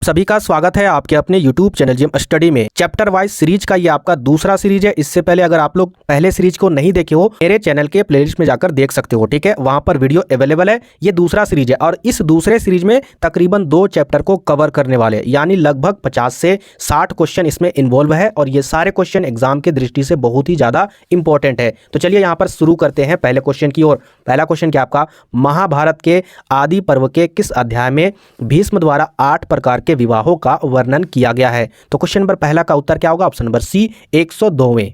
सभी का स्वागत है आपके अपने YouTube चैनल जिम स्टडी में। चैप्टर वाइज सीरीज का ये आपका दूसरा सीरीज है। इससे पहले अगर आप लोग पहले सीरीज को नहीं देखे हो, मेरे चैनल के प्लेलिस्ट में जाकर देख सकते हो, ठीक है, वहां पर वीडियो अवेलेबल है। ये दूसरा सीरीज है और इस दूसरे सीरीज में तकरीबन 2 चैप्टर को कवर करने वाले, यानी लगभग 50 से 60 क्वेश्चन इसमें इन्वॉल्व है और ये सारे क्वेश्चन एग्जाम की दृष्टि से बहुत ही ज्यादा इंपॉर्टेंट है। तो चलिए यहाँ पर शुरू करते हैं पहले क्वेश्चन की ओर। पहला क्वेश्चन क्या आपका, महाभारत के आदि पर्व के किस अध्याय में भीष्म द्वारा 8 प्रकार के विवाहों का वर्णन किया गया है? तो क्वेश्चन नंबर पहला का उत्तर क्या होगा? ऑप्शन नंबर सी 102वें।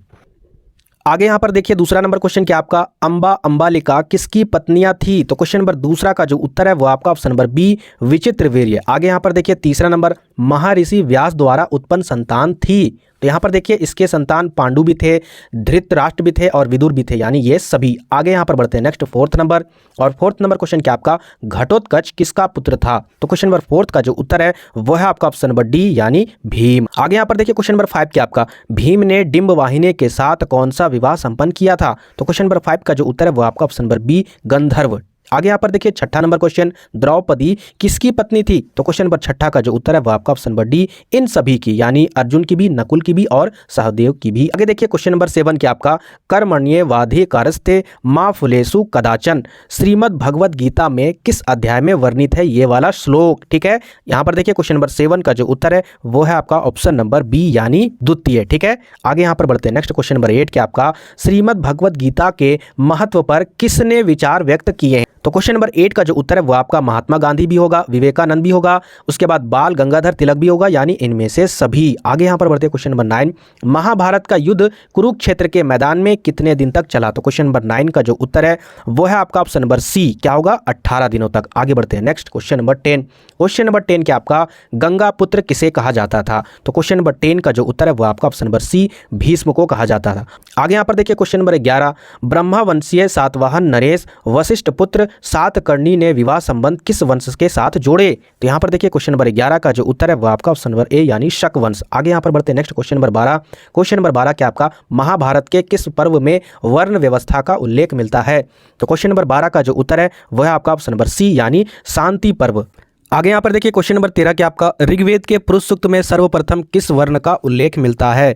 आगे यहां पर देखिए दूसरा नंबर क्वेश्चन क्या आपका, अंबा अंबालिका किसकी पत्नियां थी? तो क्वेश्चन नंबर दूसरा का जो उत्तर है वो आपका ऑप्शन नंबर बी विचित्रवीर्य। आगे यहां पर देखिए तीसरा नंबर, महर्षि व्यास द्वारा उत्पन्न संतान थी। तो यहाँ पर देखिए इसके संतान पांडु भी थे, धृतराष्ट्र भी थे और विदुर भी थे, यानी ये सभी। आगे यहाँ पर बढ़ते हैं नेक्स्ट फोर्थ नंबर, और फोर्थ नंबर क्वेश्चन क्या आपका, घटोत्कच किसका पुत्र था? तो क्वेश्चन नंबर फोर्थ का जो उत्तर है वो है आपका ऑप्शन नंबर डी यानी भीम। आगे यहाँ पर देखिए क्वेश्चन नंबर 5 क्या आपका, भीम ने डिंबवाहिनी के साथ कौन सा विवाह संपन्न किया था? तो क्वेश्चन नंबर 5 का जो उत्तर है वो आपका ऑप्शन नंबर बी गंधर्व। आगे यहाँ पर देखिए छठा नंबर क्वेश्चन, द्रौपदी किसकी पत्नी थी? तो क्वेश्चन नंबर छठा का जो उत्तर है वो आपका ऑप्शन नंबर डी इन सभी की, यानी अर्जुन की भी, नकुल की भी और सहदेव की भी। आगे देखिए क्वेश्चन नंबर 7 क्या आपका, कर्मण्येवाधिकारस्ते मा फुलेषु कदाचन श्रीमद् भगवद गीता में किस अध्याय में वर्णित है ये वाला श्लोक? ठीक है, यहाँ पर देखिए क्वेश्चन नंबर 7 का जो उत्तर है वो है आपका ऑप्शन नंबर बी यानी द्वितीय। ठीक है, आगे यहाँ पर बढ़ते हैं नेक्स्ट क्वेश्चन नंबर 8 क्या आपका, श्रीमद् भगवद गीता के महत्व पर किसने विचार व्यक्त किए हैं? तो क्वेश्चन नंबर 8 का जो उत्तर है वो आपका महात्मा गांधी भी होगा, विवेकानंद भी होगा, उसके बाद बाल गंगाधर तिलक भी होगा, यानी इनमें से सभी। आगे यहां पर बढ़ते हैं क्वेश्चन नंबर 9, महाभारत का युद्ध कुरुक्षेत्र के मैदान में कितने दिन तक चला? तो क्वेश्चन नंबर 9 का जो उत्तर है वो है आपका ऑप्शन नंबर सी, क्या होगा, 18 दिनों तक। आगे बढ़ते हैं next question number 10। Question number 10 क्या आपका, गंगा पुत्र किसे कहा जाता था? तो क्वेश्चन नंबर 10 का जो उत्तर है वो आपका ऑप्शन नंबर सी भीष्म को कहा जाता था। आगे यहाँ पर देखिए क्वेश्चन नंबर 11, ब्रह्मवंशीय सातवाहन नरेश वशिष्ठ पुत्र सातकर्णी ने विवाह संबंध किस वंश के साथ जोड़े? तो यहाँ पर देखिए क्वेश्चन नंबर 11 का जो उत्तर है वो आपका ऑप्शन नंबर ए यानी शक वंश। आगे यहाँ पर बढ़ते हैं next question number 12। Question number 12 क्या आपका, महाभारत के किस पर्व में वर्ण व्यवस्था का उल्लेख मिलता है? तो क्वेश्चन नंबर 12 का जो उत्तर है वह है आपका ऑप्शन नंबर सी यानी शांति पर्व। आगे यहाँ पर देखिए क्वेश्चन नंबर 13 क्या आपका, ऋग्वेद के पुरुष सूक्त में सर्वप्रथम किस वर्ण का उल्लेख मिलता है?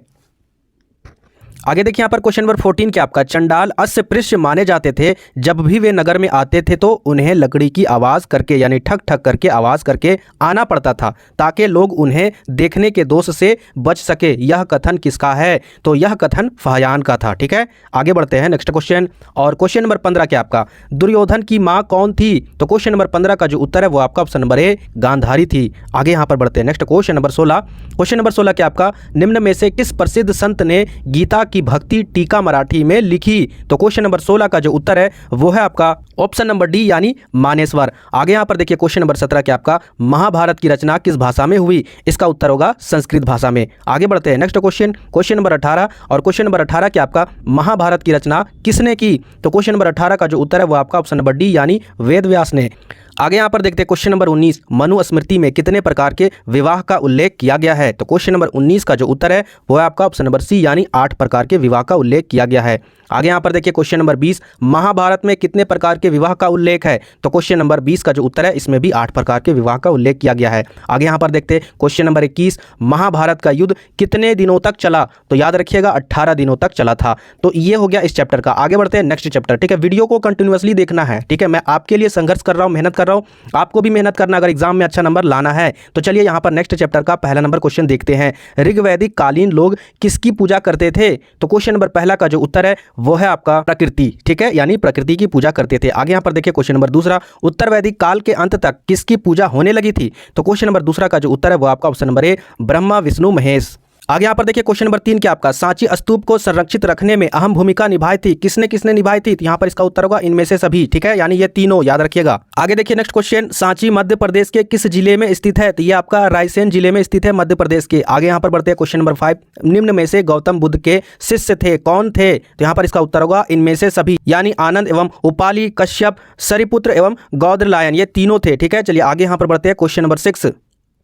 आगे देखिए यहाँ पर क्वेश्चन नंबर 14 क्या आपका, चंडाल अस्पृश्य माने जाते थे, जब भी वे नगर में आते थे तो उन्हें लकड़ी की आवाज करके यानी ठक ठक करके आवाज करके आना पड़ता था ताकि लोग उन्हें देखने के दोष से बच सके। यह कथन किसका है? तो यह कथन फाह्यान का था। ठीक है, आगे बढ़ते हैं नेक्स्ट क्वेश्चन, और क्वेश्चन नंबर 15 क्या आपका, दुर्योधन की माँ कौन थी? तो क्वेश्चन नंबर 15 का जो उत्तर है वो आपका ऑप्शन नंबर ए गांधारी थी। आगे यहाँ पर बढ़ते हैं next question number 16। Question number 16 क्या आपका, निम्न में से किस प्रसिद्ध संत ने गीता की भक्ति टीका मराठी में लिखी? तो क्वेश्चन नंबर 16 का जो उत्तर है वो है आपका ऑप्शन नंबर डी यानी मानेश्वर। आगे यहां पर देखिए क्वेश्चन नंबर 17 क्या आपका, महाभारत की रचना किस भाषा में हुई? इसका उत्तर होगा संस्कृत भाषा में। आगे बढ़ते हैं नेक्स्ट क्वेश्चन, क्वेश्चन नंबर 18, और क्वेश्चन नंबर 18 क्या आपका, महाभारत की रचना किसने की? तो क्वेश्चन नंबर 18 का जो उत्तर है वो आपका ऑप्शन नंबर डी यानी वेद व्यास ने। आगे यहाँ पर देखते हैं क्वेश्चन नंबर 19, मनुस्मृति में कितने प्रकार के विवाह का उल्लेख किया गया है? तो क्वेश्चन नंबर 19 का जो उत्तर है वो है आपका ऑप्शन नंबर सी यानी 8 प्रकार के विवाह का उल्लेख किया गया है। आगे यहाँ पर देखिए क्वेश्चन नंबर 20, महाभारत में कितने प्रकार के विवाह का उल्लेख है? तो क्वेश्चन नंबर 20 का जो उत्तर है इसमें भी 8 प्रकार के विवाह का उल्लेख किया गया है। आगे यहाँ पर देखते हैं क्वेश्चन नंबर 21, महाभारत का युद्ध कितने दिनों तक चला? तो याद रखिएगा 18 दिनों तक चला था। तो ये हो गया इस चैप्टर का। आगे बढ़ते हैं नेक्स्ट चैप्टर। ठीक है, वीडियो को कंटिन्यूअसली देखना है। ठीक है, मैं आपके लिए संघर्ष कर रहा हूँ, मेहनत कर रहा हूँ, आपको भी मेहनत करना अगर एग्जाम में अच्छा नंबर लाना है। तो चलिए यहाँ पर नेक्स्ट चैप्टर का पहला नंबर क्वेश्चन देखते हैं, ऋग्वैदिक कालीन लोग किसकी पूजा करते थे? तो क्वेश्चन नंबर पहला का जो उत्तर है वो है आपका प्रकृति। ठीक है, यानी प्रकृति की पूजा करते थे। आगे यहाँ पर देखिए क्वेश्चन नंबर दूसरा, उत्तर वैदिक काल के अंत तक किसकी पूजा होने लगी थी? तो क्वेश्चन नंबर दूसरा का जो उत्तर है वो आपका option number A Brahma Vishnu Mahesh. आगे यहाँ पर देखिए क्वेश्चन नंबर 3 क्या आपका, सांची स्तूप को संरक्षित रखने में अहम भूमिका निभाई थी, किसने किसने निभाई थी? तो यहाँ पर इसका उत्तर होगा इनमें से सभी। ठीक है, यानी ये तीनों याद रखिएगा। आगे देखिए नेक्स्ट क्वेश्चन, सांची मध्य प्रदेश के किस जिले में स्थित है? तो ये आपका रायसेन जिले में स्थित है, मध्य प्रदेश के। आगे यहाँ पर बढ़ते हैं क्वेश्चन नंबर 5, निम्न में से गौतम बुद्ध के शिष्य थे, कौन थे? तो यहाँ पर इसका उत्तर होगा इनमें से सभी, यानी आनंद एवं उपाली, कश्यप, सरिपुत्र एवं गौदरलायन, ये तीनों थे। ठीक है, चलिए आगे यहाँ पर बढ़ते हैं क्वेश्चन नंबर 6।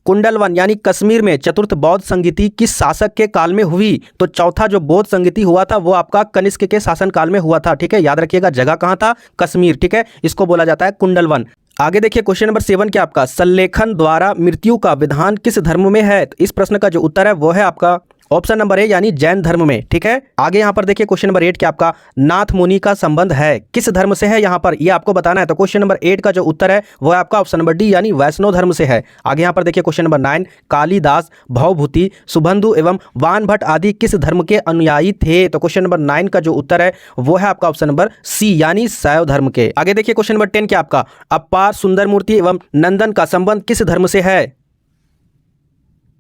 कुंडल वन यानी कश्मीर में चतुर्थ बौद्ध संगीति किस शासक के काल में हुई? तो चौथा जो बौद्ध संगीति हुआ था वो आपका कनिष्क के शासन काल में हुआ था। ठीक है, याद रखिएगा जगह कहाँ था, कश्मीर। ठीक है, इसको बोला जाता है कुंडल वन। आगे देखिए क्वेश्चन नंबर 7 क्या आपका, सल्लेखन द्वारा मृत्यु का विधान किस धर्म में है? तो इस प्रश्न का जो उत्तर है वो है आपका ऑप्शन नंबर ए यानी जैन धर्म में। ठीक है, आगे यहाँ पर देखिए क्वेश्चन नंबर 8 क्या आपका, नाथ मुनि का संबंध है किस धर्म से है? यहाँ पर ये आपको बताना है। तो क्वेश्चन नंबर 8 का जो उत्तर है वो है आपका ऑप्शन नंबर डी यानी वैष्णव धर्म से है। आगे यहाँ पर देखिए क्वेश्चन नंबर 9, कालिदास, भवभूति, सुबंधु एवं वान भट्ट आदि किस धर्म के अनुयायी थे? तो क्वेश्चन नंबर 9 का जो उत्तर है वो है आपका ऑप्शन नंबर सी यानी शैव धर्म के। आगे देखिए क्वेश्चन नंबर 10 क्या आपका, अपार सुंदर मूर्ति एवं नंदन का संबंध किस धर्म से है?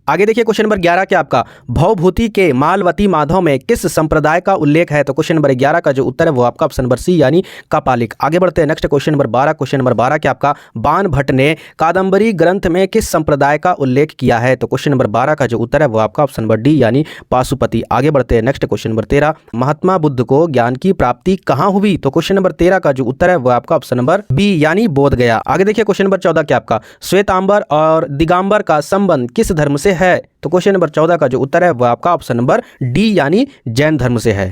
आगे देखिए क्वेश्चन नंबर 11 क्या आपका, भवभूति के मालवती माधव में किस संप्रदाय का उल्लेख है? तो क्वेश्चन नंबर 11 का जो उत्तर है वो आपका ऑप्शन नंबर सी यानी कपालिक। आगे बढ़ते हैं next question number 12। Question number 12 क्या आपका, बाण भट्ट ने कादंबरी ग्रंथ में किस संप्रदाय का उल्लेख किया है? तो क्वेश्चन नंबर 12 का जो उत्तर है वो आपका ऑप्शन नंबर डी यानी पाशुपति। आगे बढ़ते हैं next question number 13, Mahatma Buddha को ज्ञान की प्राप्ति कहाँ हुई? तो क्वेश्चन नंबर 13 का जो उत्तर है वो आपका ऑप्शन नंबर बी यानी बोध गया। आगे देखिए क्वेश्चन नंबर 14 क्या आपका, श्वेतांबर और दिगंबर का संबंध किस धर्म से है? तो क्वेश्चन नंबर 14 का जो उत्तर है वो आपका ऑप्शन नंबर डी यानी जैन धर्म से है।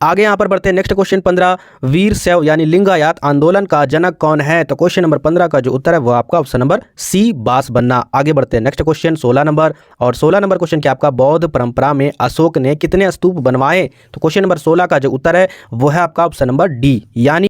आगे यहाँ पर बढ़ते हैं नेक्स्ट क्वेश्चन 15, वीर शैव यानी लिंगायत आंदोलन का जनक कौन है? तो क्वेश्चन नंबर 15 का जो उत्तर है वो आपका ऑप्शन नंबर सी बासबन्ना। आगे बढ़ते हैं नेक्स्ट क्वेश्चन 16 नंबर, और 16 नंबर क्वेश्चन क्या आपका, बौद्ध परंपरा में अशोक ने कितने स्तूप बनवाए? तो क्वेश्चन नंबर 16 का जो उत्तर है वो है आपका ऑप्शन नंबर डी यानी।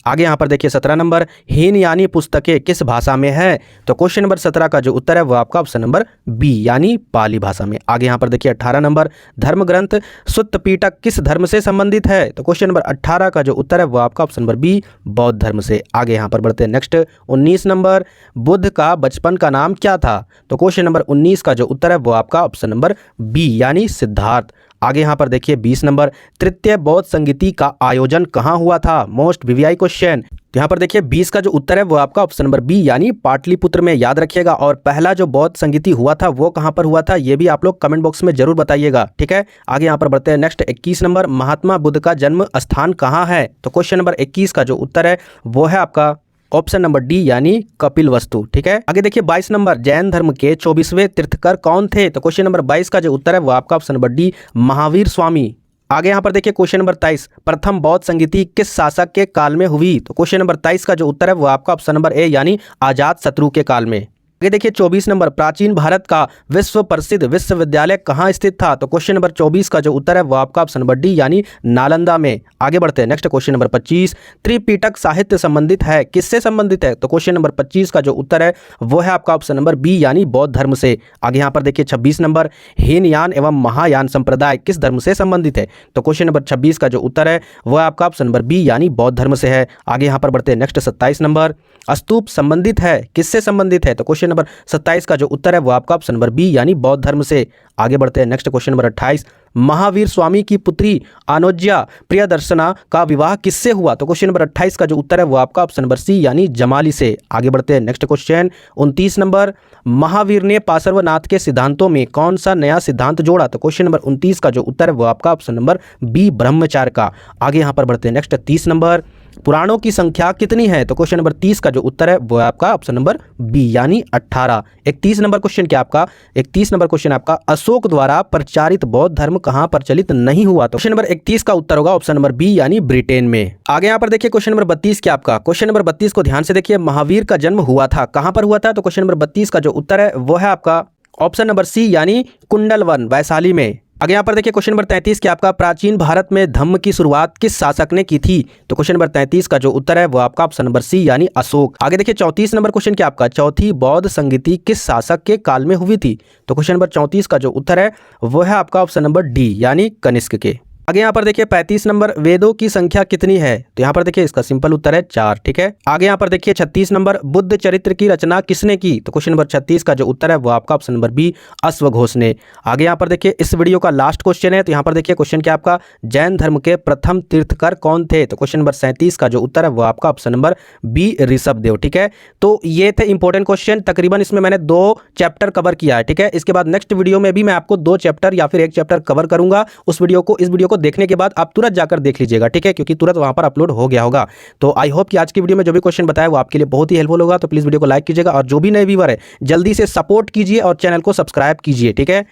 आगे यहाँ पर देखिए 17 नंबर, हीनयानी पुस्तकें किस भाषा में है? तो क्वेश्चन नंबर 17 का जो उत्तर है वो आपका ऑप्शन नंबर बी यानी पाली भाषा में। आगे यहाँ पर देखिए 18 नंबर, धर्म ग्रंथ सुत्त पिटक किस धर्म से संबंधित है? तो क्वेश्चन नंबर 18 का जो उत्तर है वो आपका ऑप्शन नंबर बी बौद्ध धर्म से। आगे यहाँ पर बढ़ते हैं नेक्स्ट 19 नंबर, बुद्ध का बचपन का नाम क्या था? तो क्वेश्चन नंबर 19 का जो उत्तर है वो आपका ऑप्शन नंबर बी यानी सिद्धार्थ। आगे यहाँ पर देखिए 20 नंबर, तृतीय बौद्ध संगीति का आयोजन कहाँ हुआ था? Most VVI question. तो यहाँ पर देखिए 20 का जो उत्तर है वो आपका ऑप्शन नंबर बी यानी पाटलिपुत्र में, याद रखिएगा। और पहला जो बौद्ध संगीति हुआ था वो कहाँ पर हुआ था ये भी आप लोग कमेंट बॉक्स में जरूर बताइएगा। ठीक है, आगे यहाँ पर बढ़ते हैं नेक्स्ट 21 नंबर, महात्मा बुद्ध का जन्म स्थान कहाँ है? तो क्वेश्चन नंबर 21 का जो उत्तर है वो है आपका ऑप्शन नंबर डी यानी कपिल वस्तु। ठीक है, आगे देखिए 22 नंबर, जैन धर्म के 24वें तीर्थकर कौन थे? तो क्वेश्चन नंबर 22 का जो उत्तर है वो आपका option number D Mahavir Swami. आगे यहाँ पर देखिए क्वेश्चन नंबर 23, प्रथम बौद्ध संगीति किस शासक के काल में हुई? तो क्वेश्चन नंबर 23 का जो उत्तर है वो आपका ऑप्शन नंबर ए यानी अजात शत्रु के काल में। आगे देखिए 24 नंबर, प्राचीन भारत का विश्व प्रसिद्ध विश्वविद्यालय कहाँ स्थित था? तो क्वेश्चन नंबर 24 का जो उत्तर है वो आपका ऑप्शन नंबर डी यानी नालंदा में। आगे बढ़ते हैं नेक्स्ट क्वेश्चन नंबर 25, त्रिपिटक साहित्य संबंधित है किससे संबंधित है? तो क्वेश्चन नंबर 25 का जो उत्तर है वो है आपका ऑप्शन नंबर बी यानी बौद्ध धर्म से। आगे यहाँ पर देखिए 26 नंबर, हीनयान एवं महायान संप्रदाय किस धर्म से संबंधित है? तो क्वेश्चन नंबर 26 का जो उत्तर है वो आपका ऑप्शन नंबर बी यानी बौद्ध धर्म से है। आगे यहाँ पर बढ़ते हैं नेक्स्ट 27 नंबर, स्तूप संबंधित है किससे संबंधित है? तो क्वेश्चन नंबर 27 का जो उत्तर है वो आपका ऑप्शन नंबर बी यानी बौद्ध धर्म से। आगे बढ़ते हैं next question number 28, Mahavir Swami की पुत्री अनुज्या प्रियदर्शना का विवाह किससे हुआ? तो क्वेश्चन नंबर 28 का जो उत्तर है वो आपका ऑप्शन नंबर सी यानी जमाली से। आगे बढ़ते हैं नेक्स्ट क्वेश्चन 29 नंबर, महावीर ने पार्श्वनाथ के सिद्धांतों में कौन सा नया सिद्धांत जोड़ा? तो क्वेश्चन नंबर 29 का जो उत्तर है वो आपका ऑप्शन नंबर बी ब्रह्मचार्य का। आगे यहाँ पर बढ़ते हैं नेक्स्ट 30 नंबर, पुराणों की संख्या कितनी है? तो क्वेश्चन नंबर 30 का जो उत्तर है वो है आपका ऑप्शन नंबर बी यानी 18। 31 नंबर क्वेश्चन क्या आपका, 31 नंबर क्वेश्चन आपका, अशोक द्वारा प्रचारित बौद्ध धर्म कहाँ प्रचलित नहीं हुआ? तो क्वेश्चन नंबर 31 का उत्तर होगा ऑप्शन नंबर बी यानी ब्रिटेन में। आगे यहाँ पर देखिए क्वेश्चन नंबर 32 क्या आपका, क्वेश्चन नंबर 32 को ध्यान से देखिए, महावीर का जन्म हुआ था कहाँ पर हुआ था? तो क्वेश्चन नंबर 32 का जो उत्तर है वो है आपका ऑप्शन नंबर सी यानी कुंडल वन वैशाली में। आगे यहाँ पर देखिए क्वेश्चन नंबर 33 कि आपका प्राचीन भारत में धम्म की शुरुआत किस शासक ने की थी? तो क्वेश्चन नंबर 33 का जो उत्तर है वो आपका ऑप्शन नंबर सी यानी अशोक। आगे देखिए 34 नंबर क्वेश्चन क्या आपका, चौथी बौद्ध संगीति किस शासक के काल में हुई थी? तो क्वेश्चन नंबर 34 का जो उत्तर है वो है आपका ऑप्शन नंबर डी यानी कनिष्क के। आगे यहाँ पर देखिए 35 नंबर, वेदों की संख्या कितनी है? तो यहाँ पर देखिए इसका सिंपल उत्तर है 4। ठीक है, आगे यहाँ पर देखिए 36 नंबर, बुद्ध चरित्र की रचना किसने की? तो क्वेश्चन नंबर 36 का जो उत्तर है वो आपका ऑप्शन नंबर बी अश्वघोष ने। आगे यहाँ पर देखिए इस वीडियो का लास्ट क्वेश्चन है, तो यहाँ पर देखिए क्वेश्चन क्या आपका, जैन धर्म के प्रथम तीर्थकर कौन थे? तो क्वेश्चन नंबर 37 का जो उत्तर है वो आपका ऑप्शन नंबर बी ऋषभदेव। ठीक है, तो ये थे इंपॉर्टेंट क्वेश्चन, तकरीबन इसमें मैंने 2 चैप्टर कवर किया है। ठीक है, इसके बाद नेक्स्ट वीडियो में भी मैं आपको 2 चैप्टर या फिर 1 चैप्टर कवर करूंगा। इस वीडियो को को देखने के बाद आप तुरंत जाकर देख लीजिएगा, ठीक है, क्योंकि तुरंत वहां पर अपलोड हो गया होगा। तो आई होप कि आज की वीडियो में जो भी क्वेश्चन बताया वो आपके लिए बहुत ही हेल्पफुल होगा। तो प्लीज वीडियो को लाइक कीजिएगा और जो भी नए व्यूअर है जल्दी से सपोर्ट कीजिए और चैनल को सब्सक्राइब कीजिए, ठीक है।